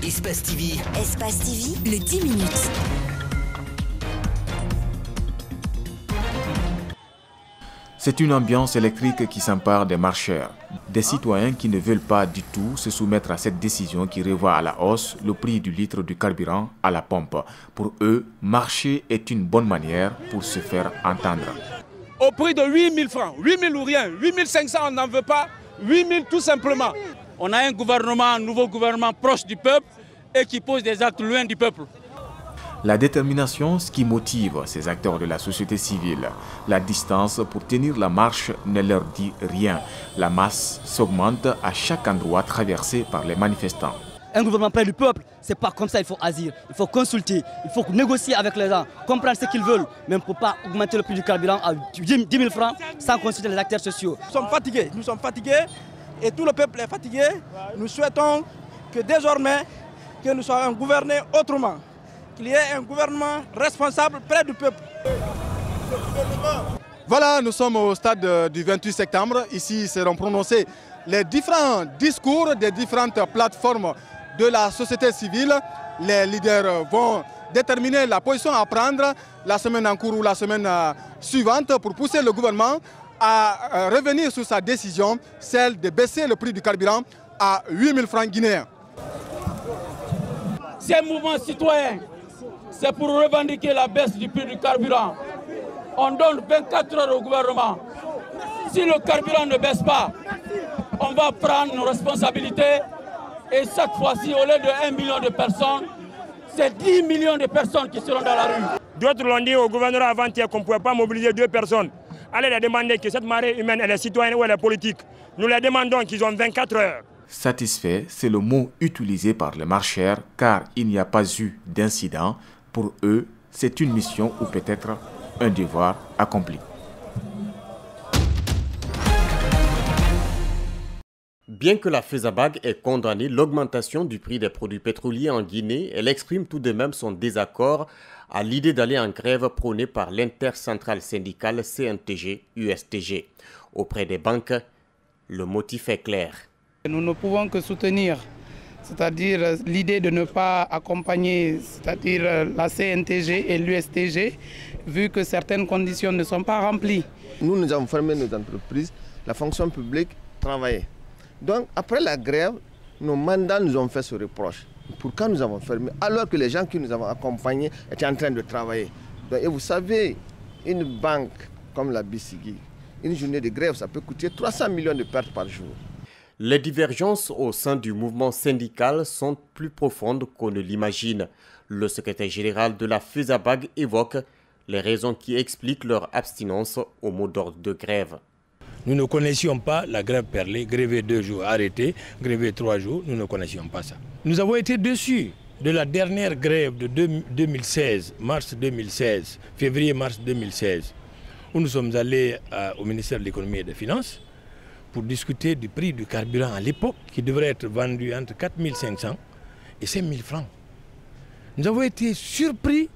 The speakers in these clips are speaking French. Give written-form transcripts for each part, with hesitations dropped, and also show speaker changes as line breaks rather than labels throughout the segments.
Espace TV.
Espace TV, le 10 minutes.
C'est une ambiance électrique qui s'empare des marcheurs. Des citoyens qui ne veulent pas du tout se soumettre à cette décision qui revoit à la hausse le prix du litre du carburant à la pompe. Pour eux, marcher est une bonne manière pour se faire entendre.
Au prix de 8 000 francs, 8 000 ou rien, 8 500 on n'en veut pas, 8 000 tout simplement.
On a un nouveau gouvernement proche du peuple et qui pose des actes loin du peuple.
La détermination, ce qui motive ces acteurs de la société civile. La distance pour tenir la marche ne leur dit rien. La masse s'augmente à chaque endroit traversé par les manifestants.
Un gouvernement près du peuple, c'est pas comme ça, il faut agir. Il faut consulter, il faut négocier avec les gens, comprendre ce qu'ils veulent. Mais on ne peut pas augmenter le prix du carburant à 10 000 francs sans consulter les acteurs sociaux.
Nous sommes fatigués et tout le peuple est fatigué. Nous souhaitons que désormais, que nous soyons gouvernés autrement. Qu'il y ait un gouvernement responsable près du peuple.
Voilà, nous sommes au stade du 28 septembre. Ici seront prononcés les différents discours des différentes plateformes de la société civile. Les leaders vont déterminer la position à prendre la semaine en cours ou la semaine suivante pour pousser le gouvernement à revenir sur sa décision, celle de baisser le prix du carburant à 8 000 francs guinéens.
Ces mouvements citoyens, c'est pour revendiquer la baisse du prix du carburant. On donne 24 heures au gouvernement. Si le carburant ne baisse pas, on va prendre nos responsabilités. Et cette fois-ci, au lieu de 1 million de personnes, c'est 10 millions de personnes qui seront dans la rue.
D'autres l'ont dit au gouverneur avant-hier qu'on ne pouvait pas mobiliser 2 personnes. Allez leur demander que cette marée humaine, elle est citoyenne ou elle est politique. Nous leur demandons qu'ils ont 24 heures.
Satisfait, c'est le mot utilisé par les marcheurs car il n'y a pas eu d'incident. Pour eux, c'est une mission ou peut-être un devoir accompli.
Bien que la FESABAG ait condamné l'augmentation du prix des produits pétroliers en Guinée, elle exprime tout de même son désaccord à l'idée d'aller en grève prônée par l'intercentrale syndicale CNTG-USTG. Auprès des banques, le motif est clair.
Nous ne pouvons que soutenir, c'est-à-dire l'idée de ne pas accompagner, c'est-à-dire la CNTG et l'USTG, vu que certaines conditions ne sont pas remplies.
Nous avons fermé nos entreprises, la fonction publique travaillait. Donc après la grève, nos mandats nous ont fait ce reproche. Pourquoi nous avons fermé alors que les gens qui nous avons accompagnés étaient en train de travailler? Donc, et vous savez, une banque comme la BCG, une journée de grève, ça peut coûter 300 millions de pertes par jour.
Les divergences au sein du mouvement syndical sont plus profondes qu'on ne l'imagine. Le secrétaire général de la FESABAG évoque les raisons qui expliquent leur abstinence au mot d'ordre de grève.
Nous ne connaissions pas la grève perlée, gréver 2 jours, arrêter, gréver 3 jours, nous ne connaissions pas ça. Nous avons été déçus de la dernière grève de 2016, mars 2016, février-mars 2016, où nous sommes allés au ministère de l'économie et des finances pour discuter du prix du carburant à l'époque, qui devrait être vendu entre 4 500 et 5 000 francs. Nous avons été surpris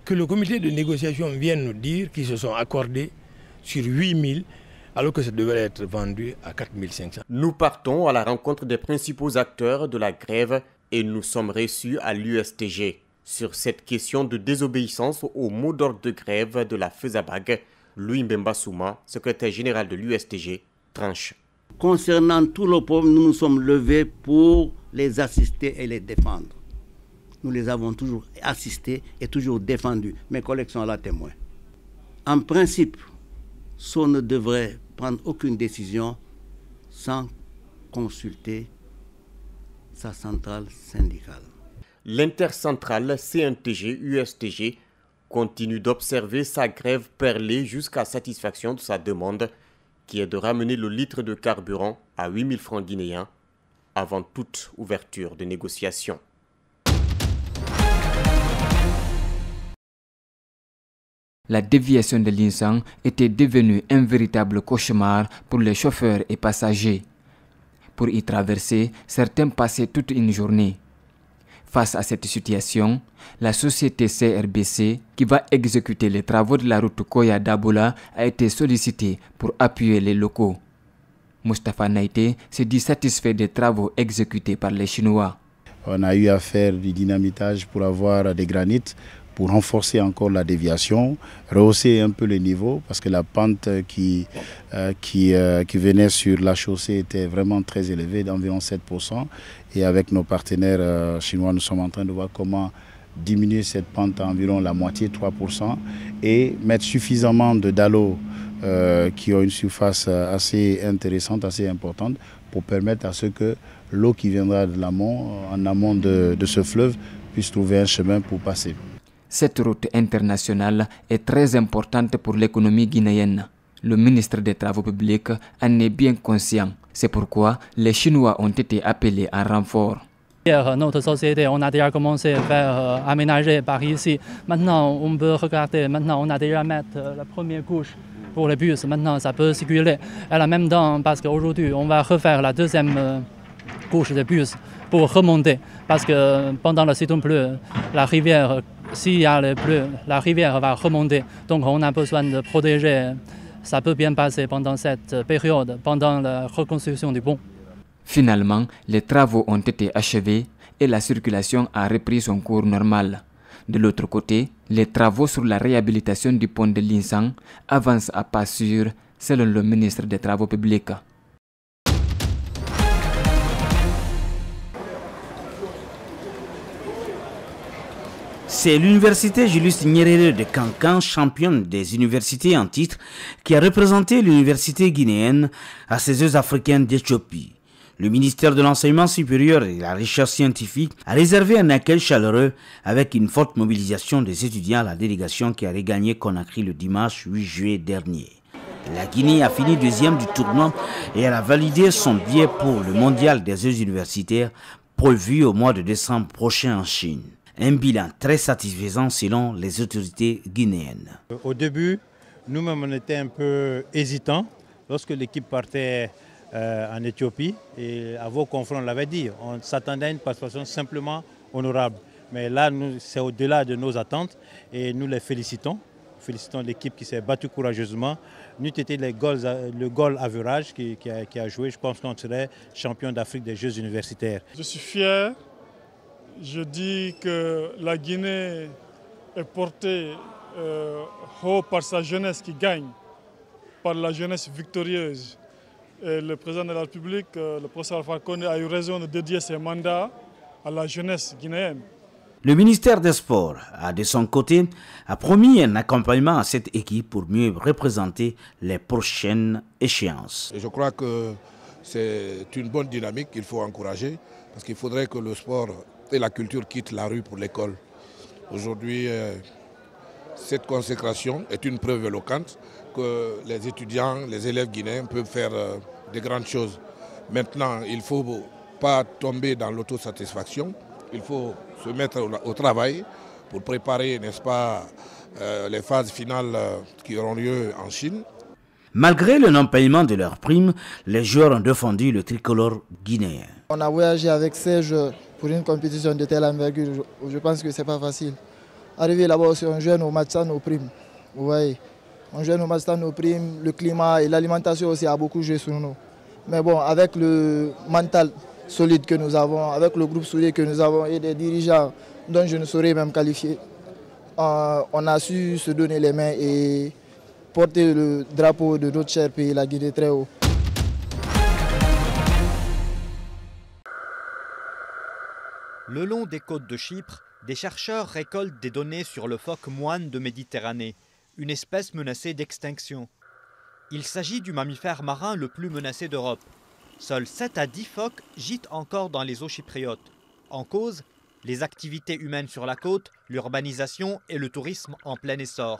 que le comité de négociation vienne nous dire qu'ils se sont accordés sur 8 000, alors que ça devrait être vendu à 4 500.
Nous partons à la rencontre des principaux acteurs de la grève et nous sommes reçus à l'USTG. Sur cette question de désobéissance au mot d'ordre de grève de la FESABAG, Louis Mbemba Souma, secrétaire général de l'USTG, tranche.
Concernant tout le peuple, nous nous sommes levés pour les assister et les défendre. Nous les avons toujours assistés et toujours défendus. Mes collègues sont là témoins. En principe, SO ne devrait prendre aucune décision sans consulter sa centrale syndicale.
L'intercentrale CNTG-USTG continue d'observer sa grève perlée jusqu'à satisfaction de sa demande qui est de ramener le litre de carburant à 8 000 francs guinéens avant toute ouverture de négociation.
La déviation de l'Insang était devenue un véritable cauchemar pour les chauffeurs et passagers. Pour y traverser, certains passaient toute une journée. Face à cette situation, la société CRBC, qui va exécuter les travaux de la route Koya-Dabola, a été sollicitée pour appuyer les locaux. Moustapha Naïté se dit satisfait des travaux exécutés par les Chinois.
On a eu à faire du dynamitage pour avoir des granites, pour renforcer encore la déviation, rehausser un peu le niveau, parce que la pente qui venait sur la chaussée était vraiment très élevée, d'environ 7%. Et avec nos partenaires chinois, nous sommes en train de voir comment diminuer cette pente à environ la moitié, 3%, et mettre suffisamment de dallos qui ont une surface assez intéressante, assez importante, pour permettre à ce que l'eau qui viendra de l'amont, en amont de ce fleuve, puisse trouver un chemin pour passer.
Cette route internationale est très importante pour l'économie guinéenne. Le ministre des Travaux publics en est bien conscient. C'est pourquoi les Chinois ont été appelés en renfort.
Notre société, on a déjà commencé à faire aménager par ici. Maintenant, on peut regarder, maintenant on a déjà mis la première couche pour les bus. Maintenant, ça peut circuler. Et en même temps, parce qu'aujourd'hui, on va refaire la deuxième couche de bus pour remonter. Parce que pendant le cyclone bleu, la rivière, s'il y a le bleu, la rivière va remonter. Donc on a besoin de protéger. Ça peut bien passer pendant cette période, pendant la reconstruction du pont.
Finalement, les travaux ont été achevés et la circulation a repris son cours normal. De l'autre côté, les travaux sur la réhabilitation du pont de Linsang avancent à pas sûr, selon le ministre des Travaux publics.
C'est l'université Julius Nyerere de Kankan, championne des universités en titre, qui a représenté l'université guinéenne à ces Jeux africains d'Éthiopie. Le ministère de l'Enseignement supérieur et de la Recherche scientifique a réservé un accueil chaleureux avec une forte mobilisation des étudiants à la délégation qui a regagné Conakry le dimanche 8 juillet dernier. La Guinée a fini deuxième du tournoi et elle a validé son billet pour le mondial des Jeux universitaires prévu au mois de décembre prochain en Chine. Un bilan très satisfaisant selon les autorités guinéennes.
Au début, nous-mêmes on était un peu hésitants lorsque l'équipe partait en Éthiopie et à vos confrères on l'avait dit, on s'attendait à une participation simplement honorable. Mais là, c'est au-delà de nos attentes et nous les félicitons. Félicitons l'équipe qui s'est battue courageusement. N'eût été le goal average qui a joué, je pense qu'on serait champion d'Afrique des Jeux universitaires.
Je suis fier. Je dis que la Guinée est portée haut par sa jeunesse qui gagne, par la jeunesse victorieuse. Et le président de la République, le professeur Alpha Condé, a eu raison de dédier ses mandats à la jeunesse guinéenne.
Le ministère des Sports, de son côté, a promis un accompagnement à cette équipe pour mieux représenter les prochaines échéances.
Je crois que c'est une bonne dynamique qu'il faut encourager, parce qu'il faudrait que le sport et la culture quittent la rue pour l'école. Aujourd'hui, cette consécration est une preuve éloquente que les étudiants, les élèves guinéens peuvent faire de grandes choses. Maintenant, il ne faut pas tomber dans l'autosatisfaction, il faut se mettre au travail pour préparer, n'est-ce pas, les phases finales qui auront lieu en Chine.
Malgré le non-paiement de leurs primes, les joueurs ont défendu le tricolore guinéen.
On a voyagé avec 16 joueurs pour une compétition de telle envergure. Je pense que ce n'est pas facile. Arrivé là-bas, on joue nos matchs sans nos primes. Vous voyez, on joue nos matchs sans nos primes, le climat et l'alimentation aussi a beaucoup joué sur nous. Mais bon, avec le mental solide que nous avons, avec le groupe soudé que nous avons et des dirigeants dont je ne saurais même qualifier, on a su se donner les mains et porter le drapeau de notre cher pays, la Guinée, très haut.
Le long des côtes de Chypre, des chercheurs récoltent des données sur le phoque moine de Méditerranée, une espèce menacée d'extinction. Il s'agit du mammifère marin le plus menacé d'Europe. Seuls 7 à 10 phoques gîtent encore dans les eaux chypriotes. En cause, les activités humaines sur la côte, l'urbanisation et le tourisme en plein essor.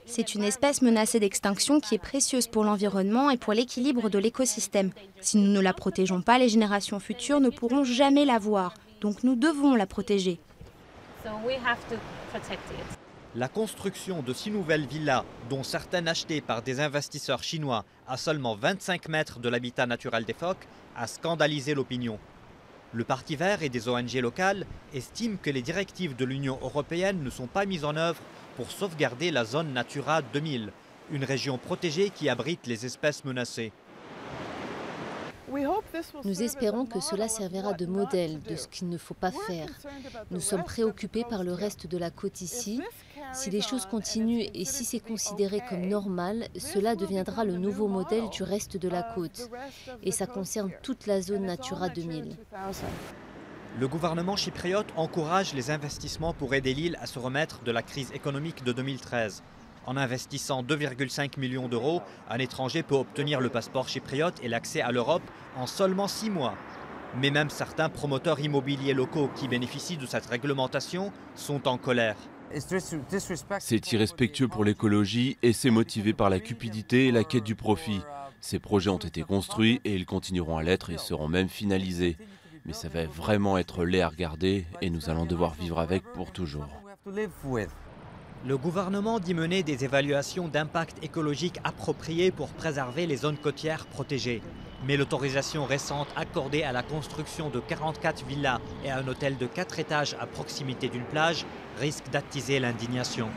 C'est une espèce menacée d'extinction qui est précieuse pour l'environnement et pour l'équilibre de l'écosystème. Si nous ne la protégeons pas, les générations futures ne pourront jamais la voir. Donc nous devons la protéger.
La construction de 6 nouvelles villas, dont certaines achetées par des investisseurs chinois à seulement 25 mètres de l'habitat naturel des phoques, a scandalisé l'opinion. Le Parti vert et des ONG locales estiment que les directives de l'Union européenne ne sont pas mises en œuvre pour sauvegarder la zone Natura 2000, une région protégée qui abrite les espèces menacées.
Nous espérons que cela servira de modèle de ce qu'il ne faut pas faire. Nous sommes préoccupés par le reste de la côte ici. Si les choses continuent et si c'est considéré comme normal, cela deviendra le nouveau modèle du reste de la côte. Et ça concerne toute la zone Natura 2000.
Le gouvernement chypriote encourage les investissements pour aider l'île à se remettre de la crise économique de 2013. En investissant 2,5 millions d'euros, un étranger peut obtenir le passeport chypriote et l'accès à l'Europe en seulement 6 mois. Mais même certains promoteurs immobiliers locaux qui bénéficient de cette réglementation sont en colère.
C'est irrespectueux pour l'écologie et c'est motivé par la cupidité et la quête du profit. Ces projets ont été construits et ils continueront à l'être et seront même finalisés. Mais ça va vraiment être laid à regarder et nous allons devoir vivre avec pour toujours.
Le gouvernement dit mener des évaluations d'impact écologique appropriées pour préserver les zones côtières protégées. Mais l'autorisation récente accordée à la construction de 44 villas et à un hôtel de 4 étages à proximité d'une plage risque d'attiser l'indignation.